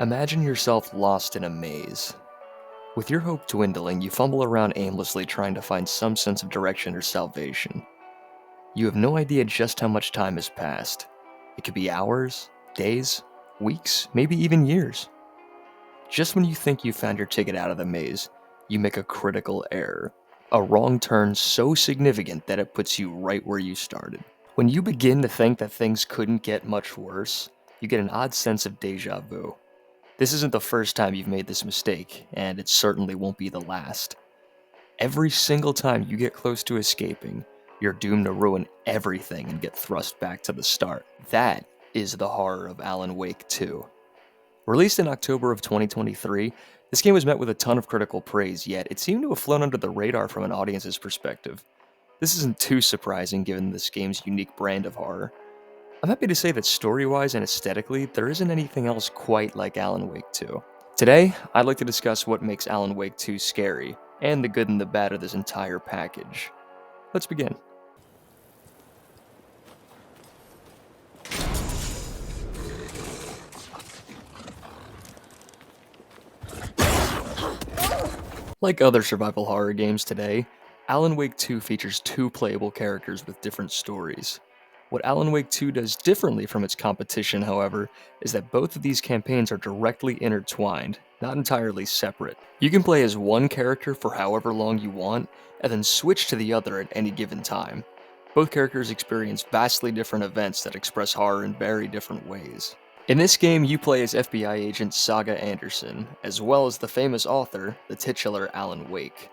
Imagine yourself lost in a maze. With your hope dwindling, you fumble around aimlessly trying to find some sense of direction or salvation. You have no idea just how much time has passed. It could be hours, days, weeks, maybe even years. Just when you think you found your ticket out of the maze, you make a critical error. A wrong turn so significant that it puts you right where you started. When you begin to think that things couldn't get much worse, you get an odd sense of deja vu. This isn't the first time you've made this mistake, and it certainly won't be the last. Every single time you get close to escaping, you're doomed to ruin everything and get thrust back to the start. That is the horror of Alan Wake 2. Released in October of 2023, this game was met with a ton of critical praise, yet it seemed to have flown under the radar from an audience's perspective. This isn't too surprising given this game's unique brand of horror. I'm happy to say that story-wise and aesthetically, there isn't anything else quite like Alan Wake 2. Today, I'd like to discuss what makes Alan Wake 2 scary, and the good and the bad of this entire package. Let's begin. Like other survival horror games today, Alan Wake 2 features two playable characters with different stories. What Alan Wake 2 does differently from its competition, however, is that both of these campaigns are directly intertwined, not entirely separate. You can play as one character for however long you want, and then switch to the other at any given time. Both characters experience vastly different events that express horror in very different ways. In this game, you play as FBI agent Saga Anderson, as well as the famous author, the titular Alan Wake.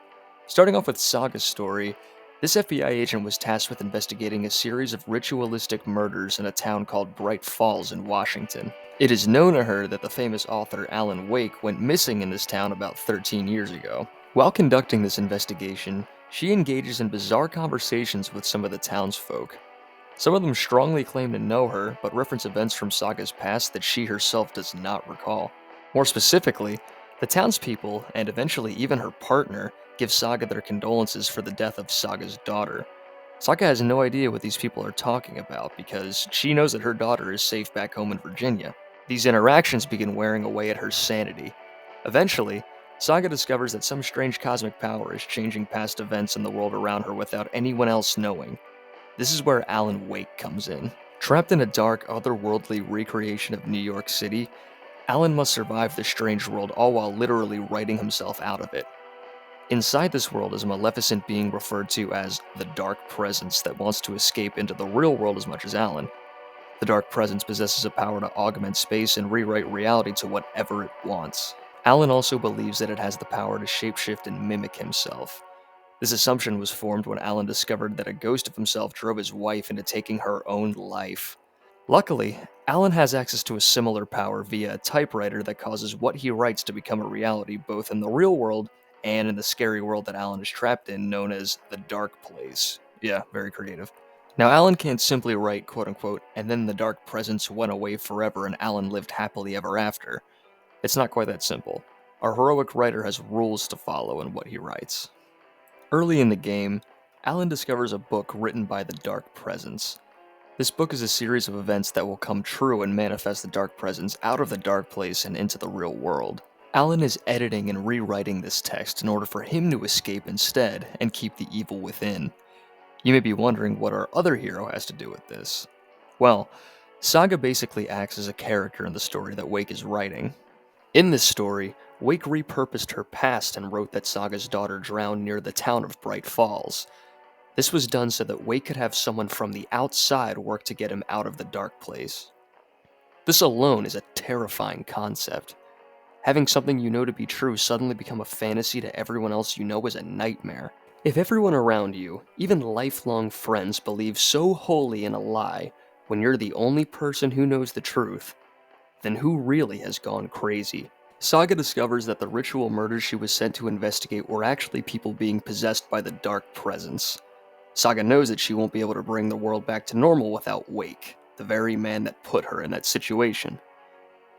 Starting off with Saga's story, this FBI agent was tasked with investigating a series of ritualistic murders in a town called Bright Falls in Washington. It is known to her that the famous author Alan Wake went missing in this town about 13 years ago. While conducting this investigation, she engages in bizarre conversations with some of the townsfolk. Some of them strongly claim to know her, but reference events from Saga's past that she herself does not recall. More specifically, the townspeople, and eventually even her partner, give Saga their condolences for the death of Saga's daughter. Saga has no idea what these people are talking about because she knows that her daughter is safe back home in Virginia. These interactions begin wearing away at her sanity. Eventually, Saga discovers that some strange cosmic power is changing past events in the world around her without anyone else knowing. This is where Alan Wake comes in. Trapped in a dark, otherworldly recreation of New York City, Alan must survive this strange world all while literally writing himself out of it. Inside this world is a maleficent being referred to as the Dark Presence that wants to escape into the real world as much as Alan. The Dark Presence possesses a power to augment space and rewrite reality to whatever it wants. Alan also believes that it has the power to shapeshift and mimic himself. This assumption was formed when Alan discovered that a ghost of himself drove his wife into taking her own life. Luckily, Alan has access to a similar power via a typewriter that causes what he writes to become a reality both in the real world and in the scary world that Alan is trapped in, known as the Dark Place. Yeah, very creative. Now, Alan can't simply write, quote unquote, and then the dark presence went away forever and Alan lived happily ever after. It's not quite that simple. Our heroic writer has rules to follow in what he writes. Early in the game, Alan discovers a book written by the Dark Presence. This book is a series of events that will come true and manifest the Dark Presence out of the Dark Place and into the real world. Alan is editing and rewriting this text in order for him to escape instead and keep the evil within. You may be wondering what our other hero has to do with this. Well, Saga basically acts as a character in the story that Wake is writing. In this story, Wake repurposed her past and wrote that Saga's daughter drowned near the town of Bright Falls. This was done so that Wake could have someone from the outside work to get him out of the dark place. This alone is a terrifying concept. Having something you know to be true suddenly become a fantasy to everyone else you know is a nightmare. If everyone around you, even lifelong friends, believe so wholly in a lie when you're the only person who knows the truth, then who really has gone crazy? Saga discovers that the ritual murders she was sent to investigate were actually people being possessed by the Dark Presence. Saga knows that she won't be able to bring the world back to normal without Wake, the very man that put her in that situation.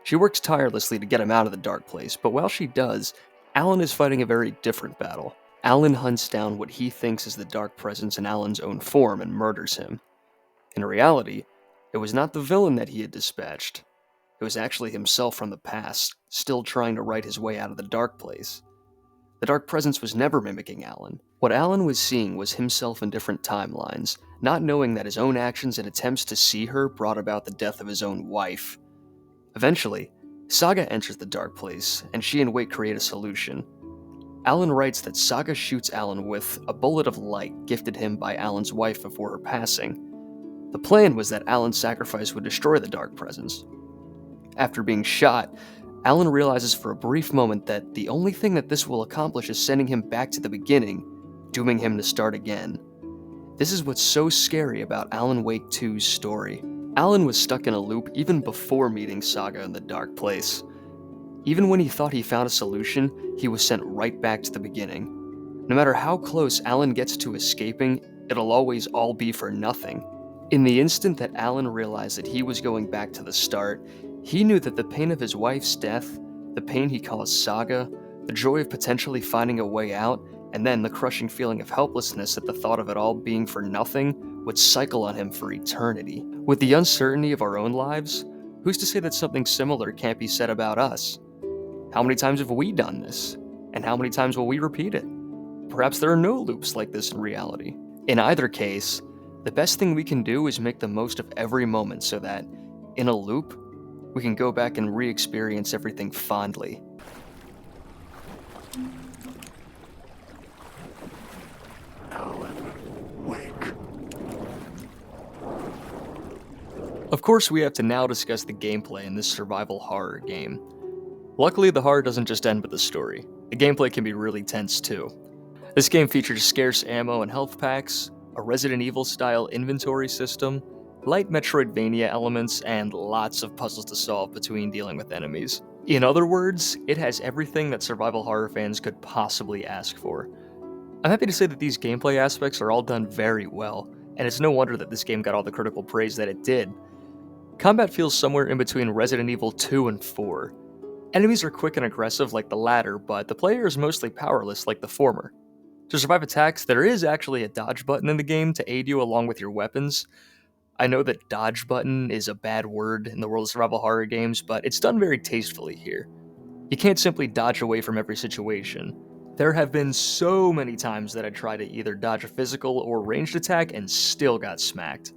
She works tirelessly to get him out of the dark place, but while she does, Alan is fighting a very different battle. Alan hunts down what he thinks is the Dark Presence in Alan's own form and murders him. In reality, it was not the villain that he had dispatched. It was actually himself from the past, still trying to write his way out of the dark place. The dark presence was never mimicking Alan. What Alan was seeing was himself in different timelines, not knowing that his own actions and attempts to see her brought about the death of his own wife. Eventually, Saga enters the dark place, and she and Wake create a solution. Alan writes that Saga shoots Alan with a bullet of light gifted him by Alan's wife before her passing. The plan was that Alan's sacrifice would destroy the dark presence. After being shot, Alan realizes for a brief moment that the only thing that this will accomplish is sending him back to the beginning, dooming him to start again. This is what's so scary about Alan Wake 2's story. Alan was stuck in a loop even before meeting Saga in the dark place. Even when he thought he found a solution, he was sent right back to the beginning. No matter how close Alan gets to escaping, it'll always all be for nothing. In the instant that Alan realized that he was going back to the start, he knew that the pain of his wife's death, the pain he caused Saga, the joy of potentially finding a way out, and then the crushing feeling of helplessness at the thought of it all being for nothing, would cycle on him for eternity. With the uncertainty of our own lives, who's to say that something similar can't be said about us? How many times have we done this? And how many times will we repeat it? Perhaps there are no loops like this in reality. In either case, the best thing we can do is make the most of every moment so that, in a loop, we can go back and re-experience everything fondly. Alan Wake. Of course, we have to now discuss the gameplay in this survival horror game. Luckily, the horror doesn't just end with the story. The gameplay can be really tense too. This game features scarce ammo and health packs, a Resident Evil-style inventory system, light Metroidvania elements, and lots of puzzles to solve between dealing with enemies. In other words, it has everything that survival horror fans could possibly ask for. I'm happy to say that these gameplay aspects are all done very well, and it's no wonder that this game got all the critical praise that it did. Combat feels somewhere in between Resident Evil 2 and 4. Enemies are quick and aggressive like the latter, but the player is mostly powerless like the former. To survive attacks, there is actually a dodge button in the game to aid you along with your weapons. I know that dodge button is a bad word in the world of survival horror games, but it's done very tastefully here. You can't simply dodge away from every situation. There have been so many times that I tried to either dodge a physical or ranged attack and still got smacked.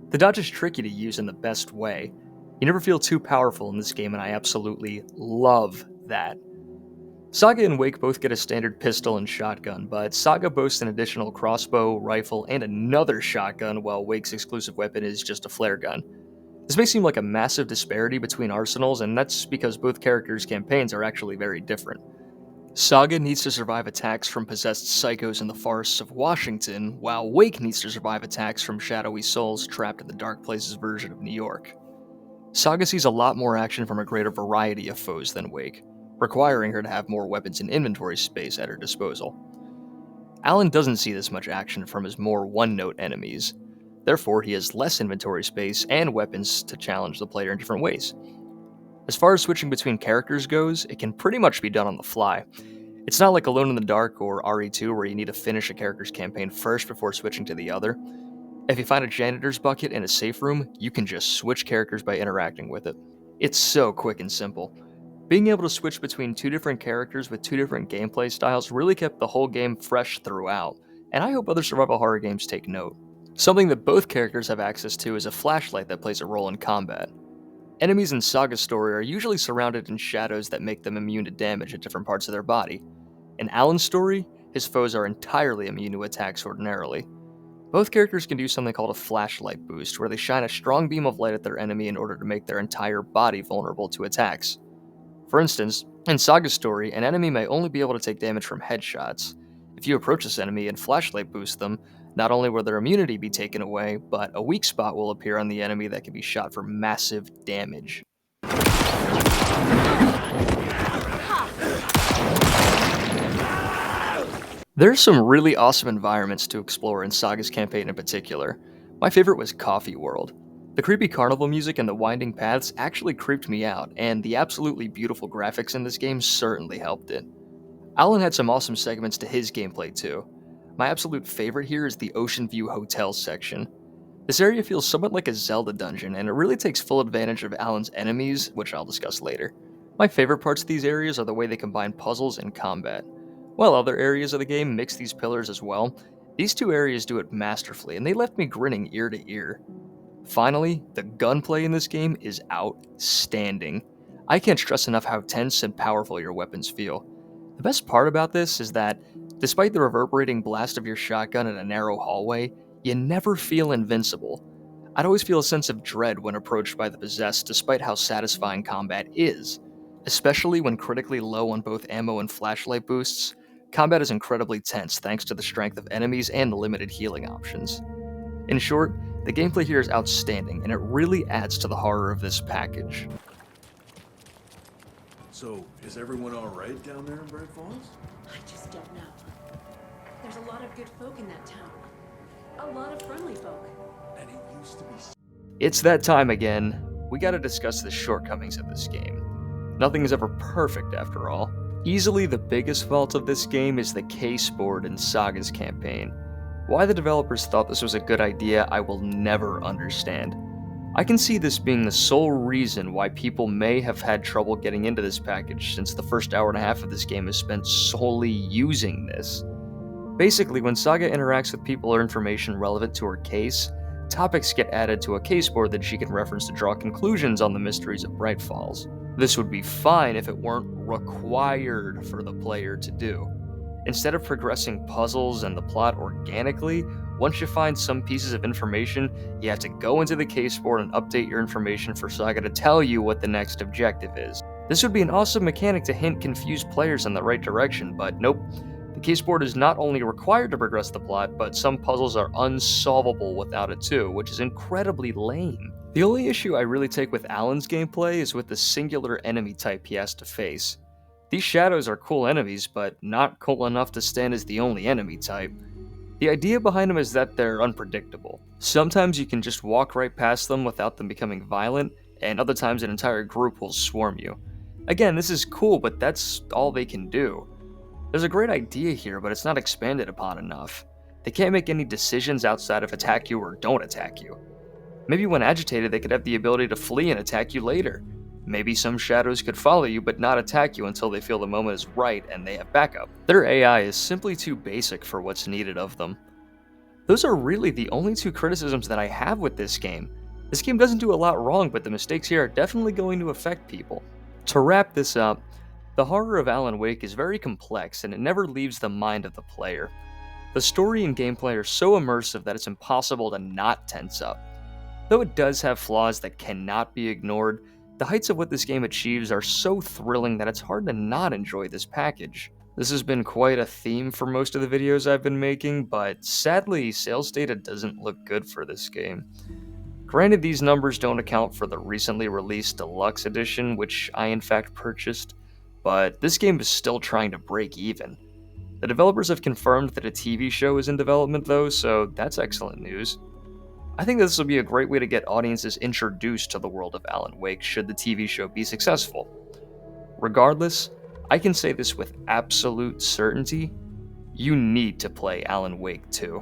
The dodge is tricky to use in the best way. You never feel too powerful in this game, and I absolutely love that. Saga and Wake both get a standard pistol and shotgun, but Saga boasts an additional crossbow, rifle, and another shotgun, while Wake's exclusive weapon is just a flare gun. This may seem like a massive disparity between arsenals, and that's because both characters' campaigns are actually very different. Saga needs to survive attacks from possessed psychos in the forests of Washington, while Wake needs to survive attacks from shadowy souls trapped in the Dark Places version of New York. Saga sees a lot more action from a greater variety of foes than Wake, requiring her to have more weapons and inventory space at her disposal. Alan doesn't see this much action from his more one-note enemies, therefore he has less inventory space and weapons to challenge the player in different ways. As far as switching between characters goes, it can pretty much be done on the fly. It's not like Alone in the Dark or RE2 where you need to finish a character's campaign first before switching to the other. If you find a janitor's bucket in a safe room, you can just switch characters by interacting with it. It's so quick and simple. Being able to switch between two different characters with two different gameplay styles really kept the whole game fresh throughout, and I hope other survival horror games take note. Something that both characters have access to is a flashlight that plays a role in combat. Enemies in Saga's story are usually surrounded in shadows that make them immune to damage at different parts of their body. In Alan's story, his foes are entirely immune to attacks ordinarily. Both characters can do something called a flashlight boost, where they shine a strong beam of light at their enemy in order to make their entire body vulnerable to attacks. For instance, in Saga's story, an enemy may only be able to take damage from headshots. If you approach this enemy and flashlight boost them, not only will their immunity be taken away, but a weak spot will appear on the enemy that can be shot for massive damage. There's some really awesome environments to explore in Saga's campaign in particular. My favorite was Coffee World. The creepy carnival music and the winding paths actually creeped me out, and the absolutely beautiful graphics in this game certainly helped it. Alan had some awesome segments to his gameplay too. My absolute favorite here is the Ocean View Hotel section. This area feels somewhat like a Zelda dungeon, and it really takes full advantage of Alan's enemies, which I'll discuss later. My favorite parts of these areas are the way they combine puzzles and combat. While other areas of the game mix these pillars as well, these two areas do it masterfully, and they left me grinning ear to ear. Finally, the gunplay in this game is outstanding. I can't stress enough how tense and powerful your weapons feel. The best part about this is that, despite the reverberating blast of your shotgun in a narrow hallway, you never feel invincible. I'd always feel a sense of dread when approached by the possessed, despite how satisfying combat is. Especially when critically low on both ammo and flashlight boosts, combat is incredibly tense thanks to the strength of enemies and the limited healing options. In short, the gameplay here is outstanding, and it really adds to the horror of this package. So, is everyone alright down there in Bright Falls? I just don't know. There's a lot of good folk in that town. A lot of friendly folk. And it used to be. It's that time again. We gotta discuss the shortcomings of this game. Nothing is ever perfect after all. Easily the biggest fault of this game is the case board in Saga's campaign. Why the developers thought this was a good idea, I will never understand. I can see this being the sole reason why people may have had trouble getting into this package, since the first hour and a half of this game is spent solely using this. Basically, when Saga interacts with people or information relevant to her case, topics get added to a case board that she can reference to draw conclusions on the mysteries of Bright Falls. This would be fine if it weren't required for the player to do. Instead of progressing puzzles and the plot organically, once you find some pieces of information, you have to go into the case board and update your information for Saga to tell you what the next objective is. This would be an awesome mechanic to hint confused players in the right direction, but nope. The case board is not only required to progress the plot, but some puzzles are unsolvable without it too, which is incredibly lame. The only issue I really take with Alan's gameplay is with the singular enemy type he has to face. These shadows are cool enemies, but not cool enough to stand as the only enemy type. The idea behind them is that they're unpredictable. Sometimes you can just walk right past them without them becoming violent, and other times an entire group will swarm you. Again, this is cool, but that's all they can do. There's a great idea here, but it's not expanded upon enough. They can't make any decisions outside of attack you or don't attack you. Maybe when agitated, they could have the ability to flee and attack you later. Maybe some shadows could follow you but not attack you until they feel the moment is right and they have backup. Their AI is simply too basic for what's needed of them. Those are really the only two criticisms that I have with this game. This game doesn't do a lot wrong, but the mistakes here are definitely going to affect people. To wrap this up, the horror of Alan Wake is very complex and it never leaves the mind of the player. The story and gameplay are so immersive that it's impossible to not tense up. Though it does have flaws that cannot be ignored, the heights of what this game achieves are so thrilling that it's hard to not enjoy this package. This has been quite a theme for most of the videos I've been making, but sadly, sales data doesn't look good for this game. Granted, these numbers don't account for the recently released Deluxe Edition, which I in fact purchased, but this game is still trying to break even. The developers have confirmed that a TV show is in development though, so that's excellent news. I think this will be a great way to get audiences introduced to the world of Alan Wake should the TV show be successful. Regardless, I can say this with absolute certainty, you need to play Alan Wake 2.